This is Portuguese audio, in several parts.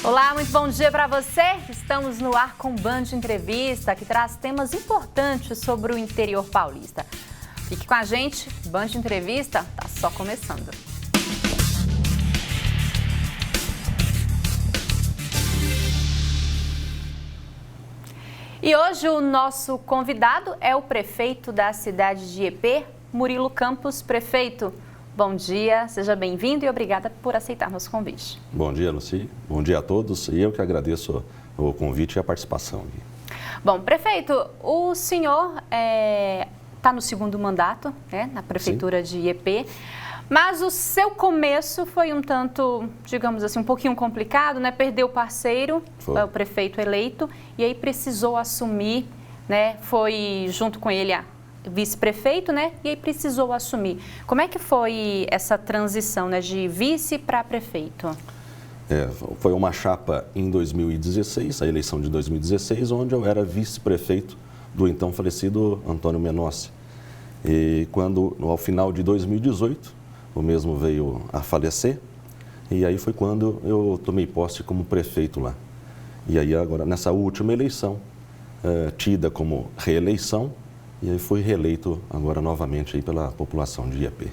Olá, muito bom dia para você. Estamos no ar com Band Entrevista, que traz temas importantes sobre o interior paulista. Fique com a gente, Band Entrevista está só começando. E hoje o nosso convidado é o prefeito da cidade de Iepê, Murilo Campos. Prefeito, bom dia, seja bem-vindo e obrigada por aceitar nosso convite. Bom dia, Luci. Bom dia a todos e eu que agradeço o convite e a participação. Bom, prefeito, o senhor está no segundo mandato, né, na prefeitura Sim. de Iepê, mas o seu começo foi um tanto, digamos assim, um pouquinho complicado, né? Perdeu o parceiro, o prefeito eleito, e aí precisou assumir, né? Foi junto com ele a vice-prefeito, né? E aí precisou assumir. Como é que foi essa transição, né, de vice para prefeito? Foi uma chapa em 2016, a eleição de 2016, onde eu era vice-prefeito do então falecido Antônio Menossi. E quando, ao final de 2018, o mesmo veio a falecer, e aí foi quando eu tomei posse como prefeito lá. E aí agora, nessa última eleição, tida como reeleição, e aí fui reeleito agora novamente aí pela população de Iepê.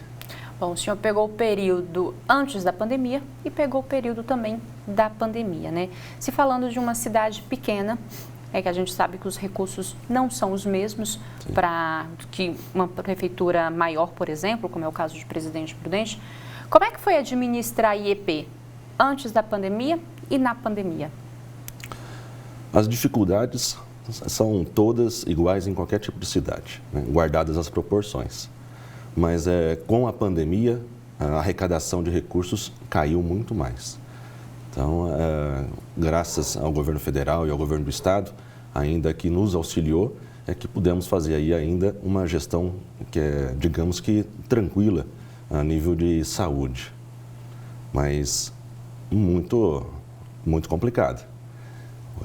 Bom, o senhor pegou o período antes da pandemia e pegou o período também da pandemia, né? Se falando de uma cidade pequena, que a gente sabe que os recursos não são os mesmos para que uma prefeitura maior, por exemplo, como é o caso de Presidente Prudente. Como é que foi administrar Iepê antes da pandemia e na pandemia? As dificuldades são todas iguais em qualquer tipo de cidade, né? Guardadas as proporções. Mas com a pandemia, a arrecadação de recursos caiu muito mais. Então, graças ao governo federal e ao governo do estado, ainda que nos auxiliou, é que pudemos fazer aí ainda uma gestão que é, digamos que, tranquila a nível de saúde, mas muito complicada.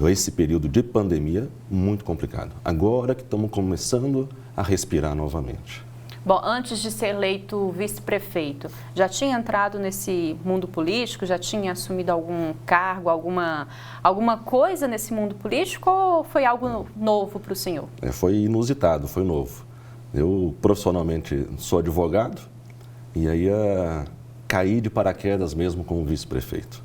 Esse período de pandemia, muito complicado. Agora que estamos começando a respirar novamente. Bom, antes de ser eleito vice-prefeito, já tinha entrado nesse mundo político? Já tinha assumido algum cargo, alguma coisa nesse mundo político ou foi algo novo para o senhor? Foi inusitado, foi novo. Eu profissionalmente sou advogado e aí caí de paraquedas mesmo como vice-prefeito.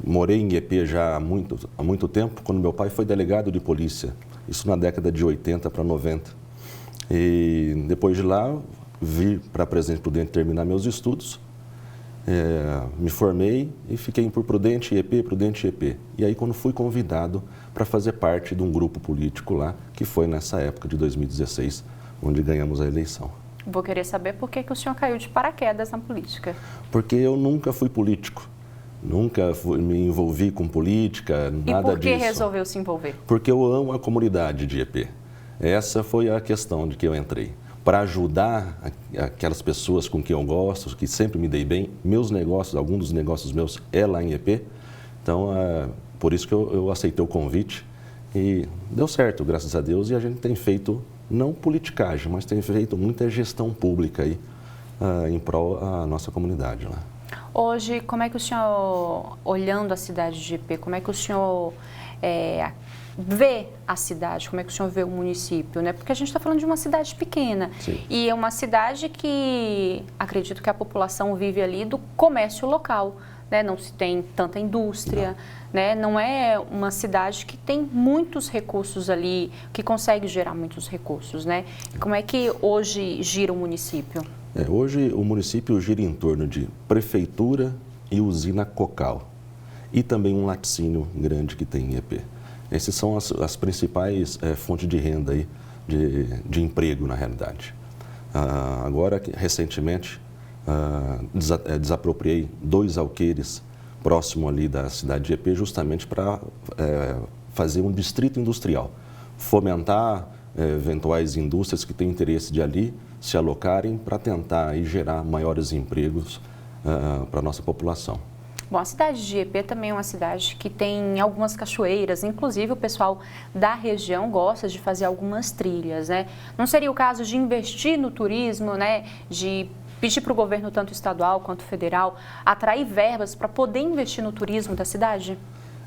Morei em Iepê já há muito tempo, quando meu pai foi delegado de polícia, isso na década de 80 para 90. E depois de lá, vim para Presidente Prudente terminar meus estudos, me formei e fiquei por Prudente Iepê. E aí quando fui convidado para fazer parte de um grupo político lá, que foi nessa época de 2016, onde ganhamos a eleição. Vou querer saber por que o senhor caiu de paraquedas na política. Porque eu nunca fui político. Nunca me envolvi com política, nada disso. E por que resolveu se envolver? Porque eu amo a comunidade de Iepê. Essa foi a questão de que eu entrei. Para ajudar aquelas pessoas com quem eu gosto, que sempre me dei bem, meus negócios, alguns dos negócios meus é lá em Iepê. Então, por isso que eu aceitei o convite e deu certo, graças a Deus. E a gente tem feito, não politicagem, mas tem feito muita gestão pública aí em prol da nossa comunidade lá. Hoje, como é que o senhor, olhando a cidade de Iepê, como é que o senhor vê a cidade, como é que o senhor vê o município, né? Porque a gente está falando de uma cidade pequena. Sim. E é uma cidade que acredito que a população vive ali do comércio local, né? Não se tem tanta indústria, né? Não é uma cidade que tem muitos recursos ali, que consegue gerar muitos recursos, né? Como é que hoje gira o município? Hoje o município gira em torno de prefeitura e usina Cocal e também um laticínio grande que tem em Iepê. Essas são as principais fontes de renda aí, de emprego, na realidade. Agora, recentemente, desapropriei 2 alqueires próximo ali da cidade de Iepê, justamente para fazer um distrito industrial, fomentar eventuais indústrias que têm interesse de ali se alocarem para tentar aí, gerar maiores empregos para a nossa população. Bom, a cidade de Iepê também é uma cidade que tem algumas cachoeiras, inclusive o pessoal da região gosta de fazer algumas trilhas, né? Não seria o caso de investir no turismo, né? De pedir para o governo, tanto estadual quanto federal, atrair verbas para poder investir no turismo da cidade?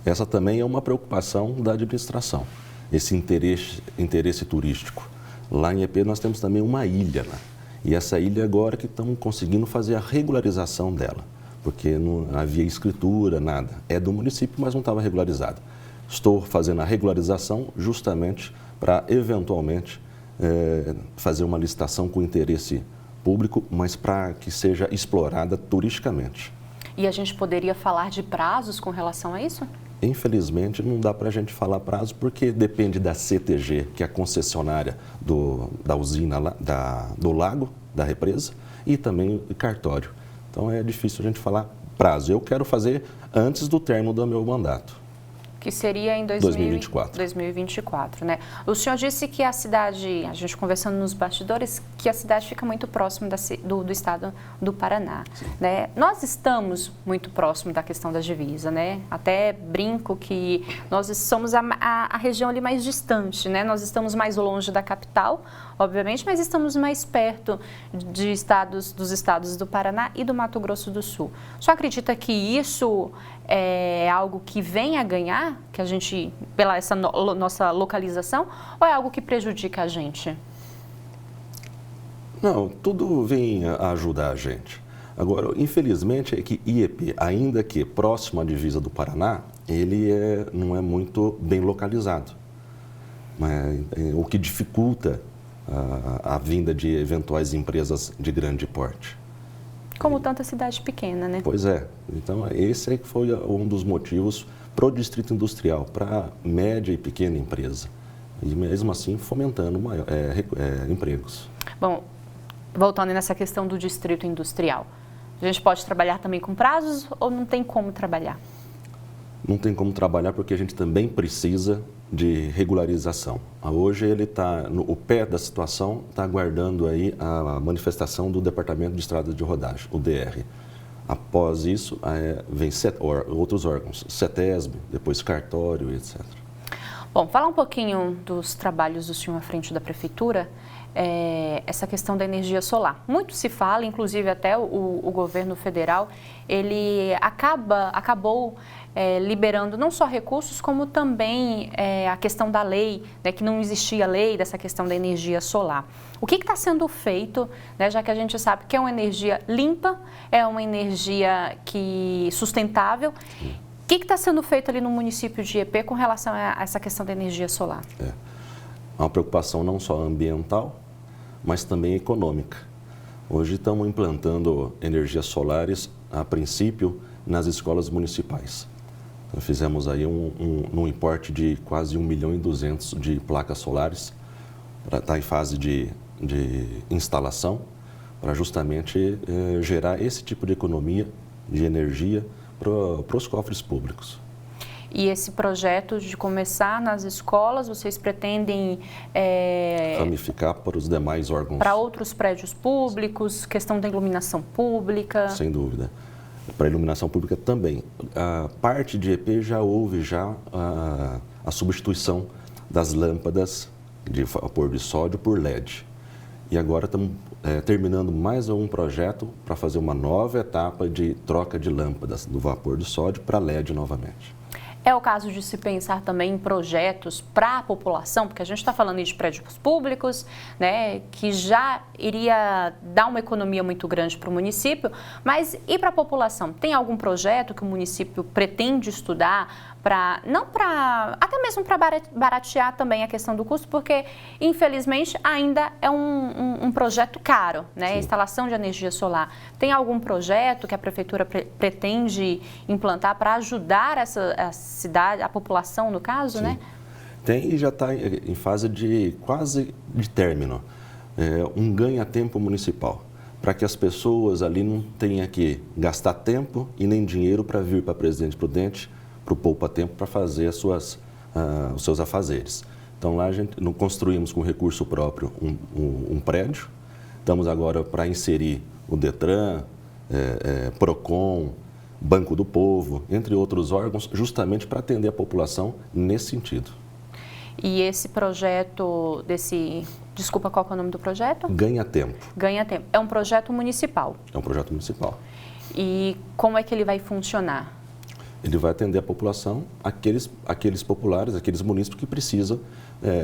Essa também é uma preocupação da administração, esse interesse turístico. Lá em EP nós temos também uma ilha, né? E essa ilha agora que estamos conseguindo fazer a regularização dela, porque não havia escritura, nada. É do município, mas não estava regularizado. Estou fazendo a regularização justamente para, eventualmente, fazer uma licitação com interesse público, mas para que seja explorada turisticamente. E a gente poderia falar de prazos com relação a isso? Infelizmente, não dá para a gente falar prazo, porque depende da CTG, que é a concessionária da usina do lago, da represa, e também o cartório. Então, é difícil a gente falar prazo. Eu quero fazer antes do término do meu mandato. Que seria em 2024, né? O senhor disse que a cidade, a gente conversando nos bastidores, que a cidade fica muito próximo do estado do Paraná, né? Nós estamos muito próximo da questão da divisa, né? Até brinco que nós somos a região ali mais distante, né? Nós estamos mais longe da capital, obviamente, mas estamos mais perto dos estados do Paraná e do Mato Grosso do Sul. O senhor acredita que isso é algo que vem a ganhar, que a gente, pela essa nossa localização, ou é algo que prejudica a gente? Não, tudo vem a ajudar a gente. Agora, infelizmente, é que IEP, ainda que próximo à divisa do Paraná, ele não é muito bem localizado, o que dificulta a vinda de eventuais empresas de grande porte. Como tanta cidade pequena, né? Pois é. Então, esse foi um dos motivos para o distrito industrial, para a média e pequena empresa. E mesmo assim, fomentando empregos. Bom, voltando nessa questão do distrito industrial, a gente pode trabalhar também com prazos ou não tem como trabalhar? Não tem como trabalhar porque a gente também precisa de regularização. Hoje ele está, o pé da situação, está aguardando aí a manifestação do Departamento de Estradas de Rodagem, o DR. Após isso, vem outros órgãos, CETESB, depois cartório, etc. Bom, falar um pouquinho dos trabalhos do senhor à frente da Prefeitura, essa questão da energia solar. Muito se fala, inclusive até o governo federal, ele acabou liberando não só recursos, como também a questão da lei, né, que não existia lei dessa questão da energia solar. O que está sendo feito, né, já que a gente sabe que é uma energia limpa, é uma energia sustentável, o que está sendo feito ali no município de EP com relação a essa questão da energia solar? É uma preocupação não só ambiental, mas também econômica. Hoje estamos implantando energias solares, a princípio, nas escolas municipais. Então, fizemos aí num importe de quase 1.200.000 de placas solares, está em fase de instalação, para justamente gerar esse tipo de economia de energia para os cofres públicos. E esse projeto de começar nas escolas, vocês pretendem ramificar para os demais órgãos? Para outros prédios públicos, questão da iluminação pública? Sem dúvida. Para a iluminação pública também. A parte de EP já houve a substituição das lâmpadas de vapor de sódio por LED. E agora estamos terminando mais um projeto para fazer uma nova etapa de troca de lâmpadas do vapor de sódio para LED novamente. É o caso de se pensar também em projetos para a população, porque a gente está falando de prédios públicos, né, que já iria dar uma economia muito grande para o município, mas e para a população? Tem algum projeto que o município pretende estudar até mesmo para baratear também a questão do custo, porque infelizmente ainda é um projeto caro, né? A instalação de energia solar. Tem algum projeto que a prefeitura pretende implantar para ajudar a cidade, a população no caso, Sim. né? Tem e já está em fase quase de término. Um ganha-tempo municipal, para que as pessoas ali não tenham que gastar tempo e nem dinheiro para vir para Presidente Prudente, para o poupa-tempo, para fazer os seus afazeres. Então, lá a gente construímos com recurso próprio um prédio. Estamos agora para inserir o DETRAN, PROCON, Banco do Povo, entre outros órgãos, justamente para atender a população nesse sentido. E esse projeto desculpa, qual que é o nome do projeto? Ganha Tempo. Ganha Tempo. É um projeto municipal. É um projeto municipal. E como é que ele vai funcionar? Ele vai atender a população, aqueles populares, aqueles munícipes que precisam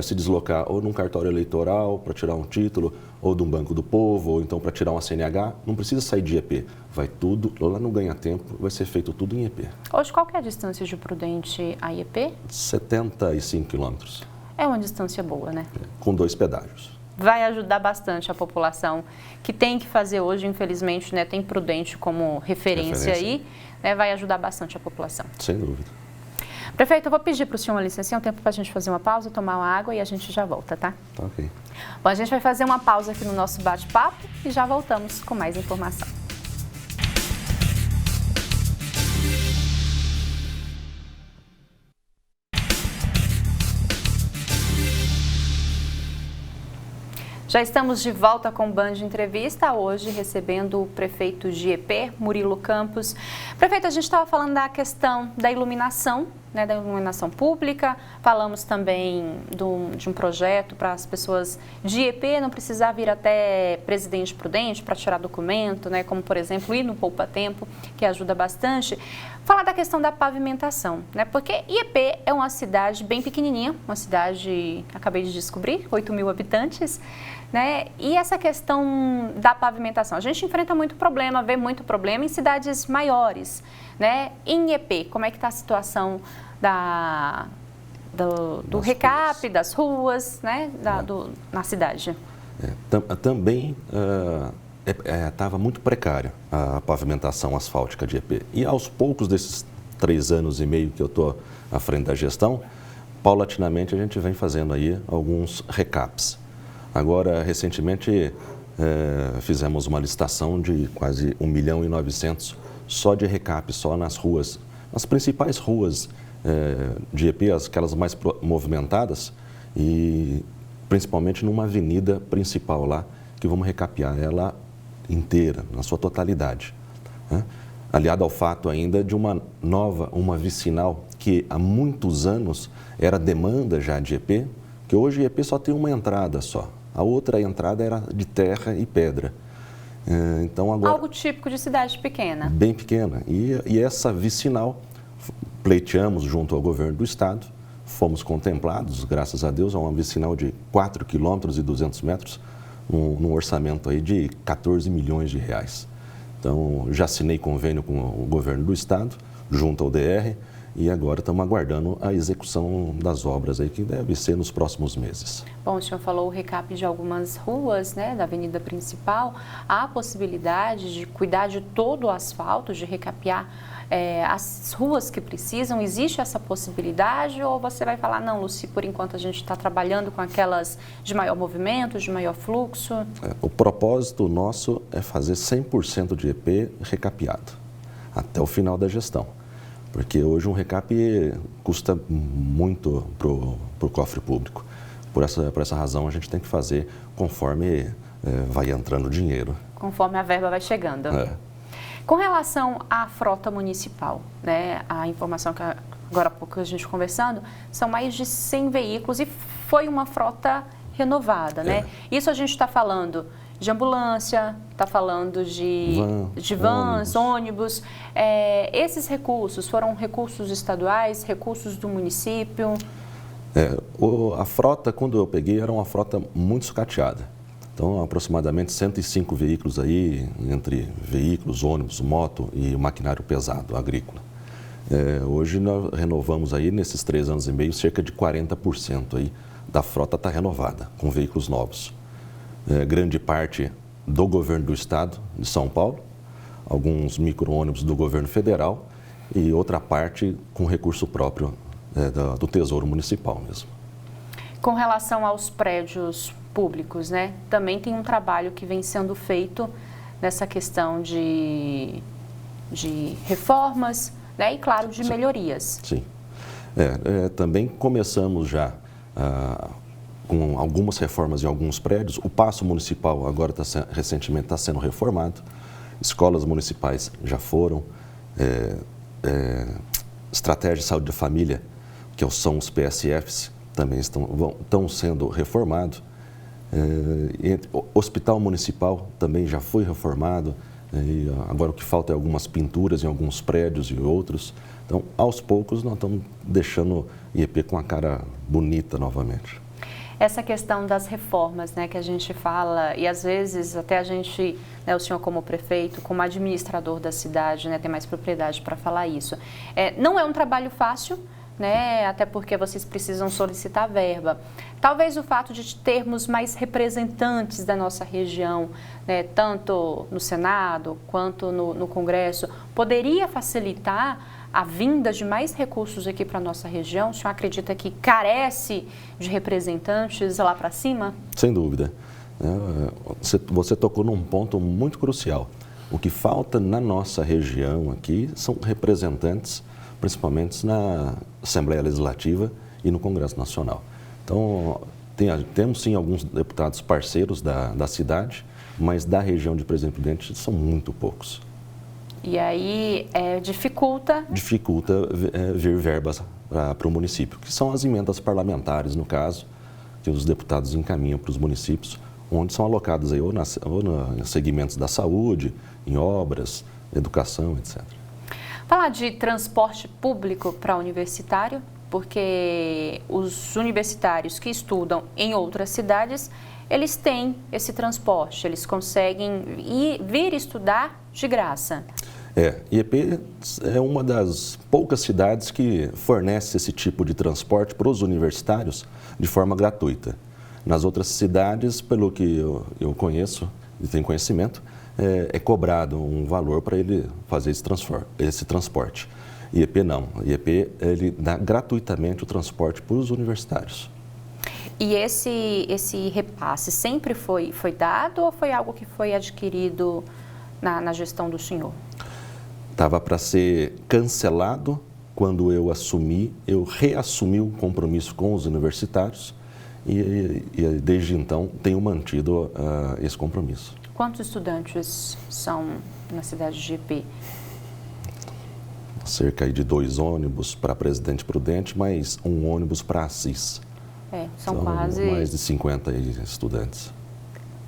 se deslocar ou num cartório eleitoral para tirar um título, ou de um Banco do Povo, ou então para tirar uma CNH. Não precisa sair de IEP. Vai tudo, lá no Ganha Tempo, vai ser feito tudo em IEP. Hoje, qual que é a distância de Prudente a IEP? 75 quilômetros. É uma distância boa, né? Com 2 pedágios. Vai ajudar bastante a população que tem que fazer hoje, infelizmente, né, tem Prudente como referência aí, né, vai ajudar bastante a população. Sem dúvida. Prefeito, eu vou pedir para o senhor uma licença, um tempo para a gente fazer uma pausa, tomar uma água e a gente já volta, tá? Tá ok. Bom, a gente vai fazer uma pausa aqui no nosso bate-papo e já voltamos com mais informação. Já estamos de volta com o Band Entrevista, hoje recebendo o prefeito de IEP, Murilo Campos. Prefeito, a gente estava falando da questão da iluminação, né, da iluminação pública, falamos também de um projeto para as pessoas de IEP não precisar vir até Presidente Prudente para tirar documento, né, como por exemplo ir no Poupa Tempo, que ajuda bastante. Falar da questão da pavimentação, né, porque IEP é uma cidade bem pequenininha, uma cidade, acabei de descobrir, 8.000 habitantes, né? E essa questão da pavimentação, a gente enfrenta muito problema, vê muito problema em cidades maiores, né? Em IEP, como é que está a situação do recap, das ruas, né? Na cidade? Também estava muito precária a pavimentação asfáltica de IEP. E aos poucos desses 3 anos e meio que eu estou à frente da gestão, paulatinamente a gente vem fazendo aí alguns recaps. Agora, recentemente, fizemos uma licitação de quase 1.900.000 só de recap, só nas ruas, nas principais ruas de IEP, aquelas mais movimentadas, e principalmente numa avenida principal lá, que vamos recapear ela inteira, na sua totalidade. Né? Aliado ao fato ainda de uma vicinal que há muitos anos era demanda já de IEP, que hoje IEP só tem uma entrada só. A outra entrada era de terra e pedra. Então, agora, algo típico de cidade pequena. Bem pequena. E essa vicinal, pleiteamos junto ao governo do estado, fomos contemplados, graças a Deus, a uma vicinal de 4 quilômetros e 200 metros, num orçamento aí de 14 milhões de reais. Então, já assinei convênio com o governo do estado, junto ao DR, e agora estamos aguardando a execução das obras aí, que deve ser nos próximos meses. Bom, o senhor falou o recap de algumas ruas, né, da avenida principal. Há a possibilidade de cuidar de todo o asfalto, de recapear as ruas que precisam? Existe essa possibilidade ou você vai falar, não, Luci, por enquanto a gente está trabalhando com aquelas de maior movimento, de maior fluxo? O propósito nosso é fazer 100% de IEP recapeado, até o final da gestão. Porque hoje um recap custa muito para o cofre público. Por essa razão, a gente tem que fazer conforme vai entrando dinheiro. Conforme a verba vai chegando. Com relação à frota municipal, né, a informação que agora há pouco a gente conversando, são mais de 100 veículos e foi uma frota renovada, né? Isso a gente está falando de ambulância, está falando de vans, ônibus. Esses recursos foram recursos estaduais, recursos do município? A frota, quando eu peguei, era uma frota muito sucateada. Então, aproximadamente 105 veículos aí, entre veículos, ônibus, moto e maquinário pesado, agrícola. Hoje nós renovamos aí, nesses 3 anos e meio, cerca de 40% aí da frota está renovada, com veículos novos. Grande parte do governo do estado de São Paulo, alguns micro-ônibus do governo federal e outra parte com recurso próprio do Tesouro Municipal mesmo. Com relação aos prédios públicos, né? Também tem um trabalho que vem sendo feito nessa questão de reformas, né? E claro, de melhorias. Sim. Também começamos já com algumas reformas em alguns prédios. O Paço Municipal agora recentemente está sendo reformado. Escolas municipais já foram. Estratégia de Saúde da Família, que são os PSFs, também estão sendo reformados. O Hospital Municipal também já foi reformado. E agora o que falta é algumas pinturas em alguns prédios e outros. Então, aos poucos, nós estamos deixando o IEP com a cara bonita novamente. Essa questão das reformas, né, que a gente fala, e às vezes até a gente, né, o senhor como prefeito, como administrador da cidade, né, tem mais propriedade para falar isso. Não é um trabalho fácil, né, até porque vocês precisam solicitar verba. Talvez o fato de termos mais representantes da nossa região, né, tanto no Senado quanto no Congresso, poderia facilitar a vinda de mais recursos aqui para a nossa região? O senhor acredita que carece de representantes lá para cima? Sem dúvida. Você tocou num ponto muito crucial. O que falta na nossa região aqui são representantes, principalmente na Assembleia Legislativa e no Congresso Nacional. Então, temos sim alguns deputados parceiros da cidade, mas da região de Presidente Prudente são muito poucos. E aí dificulta vir verbas para o município, que são as emendas parlamentares, no caso, que os deputados encaminham para os municípios, onde são alocadas aí, ou nos segmentos da saúde, em obras, educação, etc. Falar de transporte público para universitário, porque os universitários que estudam em outras cidades, eles têm esse transporte, eles conseguem vir estudar de graça. IEP é uma das poucas cidades que fornece esse tipo de transporte para os universitários de forma gratuita. Nas outras cidades, pelo que eu conheço e tenho conhecimento, é cobrado um valor para ele fazer esse transporte. IEP não. IEP ele dá gratuitamente o transporte para os universitários. E esse repasse sempre foi dado ou foi algo que foi adquirido na gestão do senhor? Estava para ser cancelado quando eu reassumi o compromisso com os universitários e desde então tenho mantido esse compromisso. Quantos estudantes são na cidade de IEP? Cerca de 2 ônibus para Presidente Prudente, mais um ônibus para Assis. São quase... mais de 50 estudantes.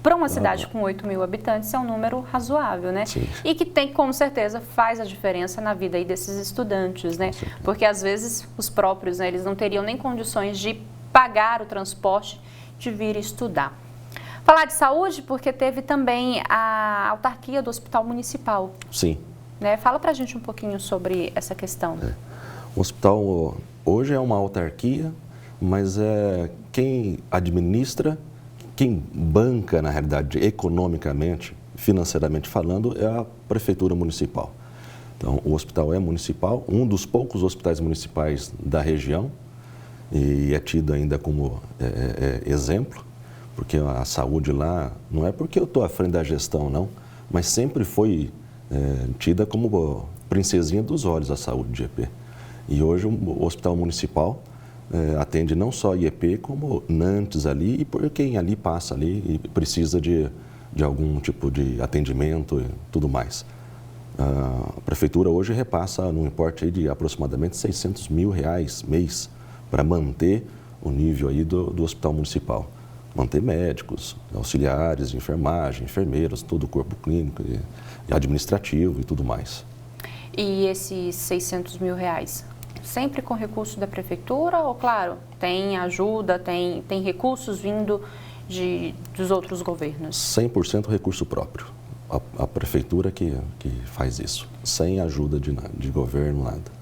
Para uma cidade com 8 mil habitantes é um número razoável, né? Sim. E que tem, com certeza, faz a diferença na vida aí desses estudantes, né? Porque às vezes os próprios, né, eles não teriam nem condições de pagar o transporte de vir estudar. Falar de saúde, porque teve também a autarquia do Hospital Municipal. Sim. Né? Fala pra gente um pouquinho sobre essa questão. O hospital hoje é uma autarquia, mas quem administra, quem banca, na realidade, economicamente, financeiramente falando, é a Prefeitura Municipal. Então, o hospital é municipal, um dos poucos hospitais municipais da região, e é tido ainda como exemplo, porque a saúde lá, não é porque eu estou à frente da gestão, não, mas sempre foi tida como princesinha dos olhos a saúde de IEP. E hoje o Hospital Municipal atende não só IEP, como Nantes ali, e por quem ali passa ali e precisa de algum tipo de atendimento e tudo mais. A Prefeitura hoje repassa num importe aí de aproximadamente R$600 mil mês para manter o nível aí do Hospital Municipal. Manter médicos, auxiliares de enfermagem, enfermeiros, todo o corpo clínico e administrativo e tudo mais. E esses R$600 mil, sempre com recurso da Prefeitura ou, claro, tem ajuda, tem recursos vindo dos outros governos? 100% recurso próprio. A Prefeitura que faz isso, sem ajuda de governo, nada.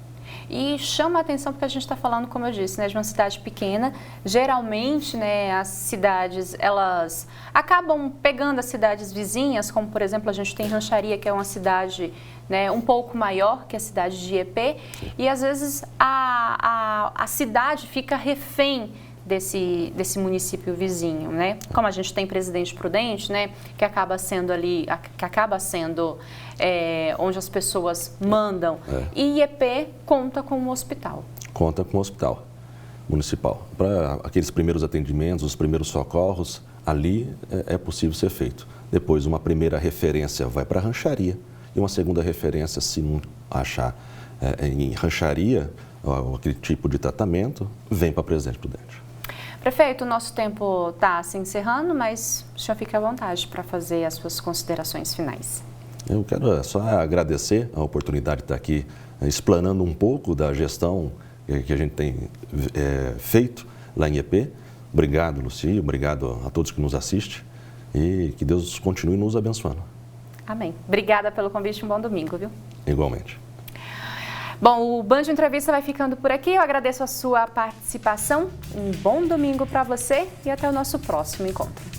E chama a atenção porque a gente está falando, como eu disse, né, de uma cidade pequena. Geralmente, né, as cidades, elas acabam pegando as cidades vizinhas, como, por exemplo, a gente tem Rancharia, que é uma cidade, né, um pouco maior que a cidade de IEP, e às vezes a cidade fica refém desse município vizinho, né? Como a gente tem Presidente Prudente, né, que acaba sendo onde as pessoas mandam. E IEP conta com um hospital. Conta com um hospital municipal. Para aqueles primeiros atendimentos, os primeiros socorros, ali é possível ser feito. Depois, uma primeira referência vai para a Rancharia e uma segunda referência, se não achar em Rancharia aquele tipo de tratamento, vem para Presidente Prudente. Prefeito, o nosso tempo está se encerrando, mas o senhor fica à vontade para fazer as suas considerações finais. Eu quero só agradecer a oportunidade de estar aqui explanando um pouco da gestão que a gente tem feito lá em EP. Obrigado, Luci, obrigado a todos que nos assistem e que Deus continue nos abençoando. Amém. Obrigada pelo convite, um bom domingo, viu? Igualmente. Bom, o Band Entrevista vai ficando por aqui. Eu agradeço a sua participação. Um bom domingo para você e até o nosso próximo encontro.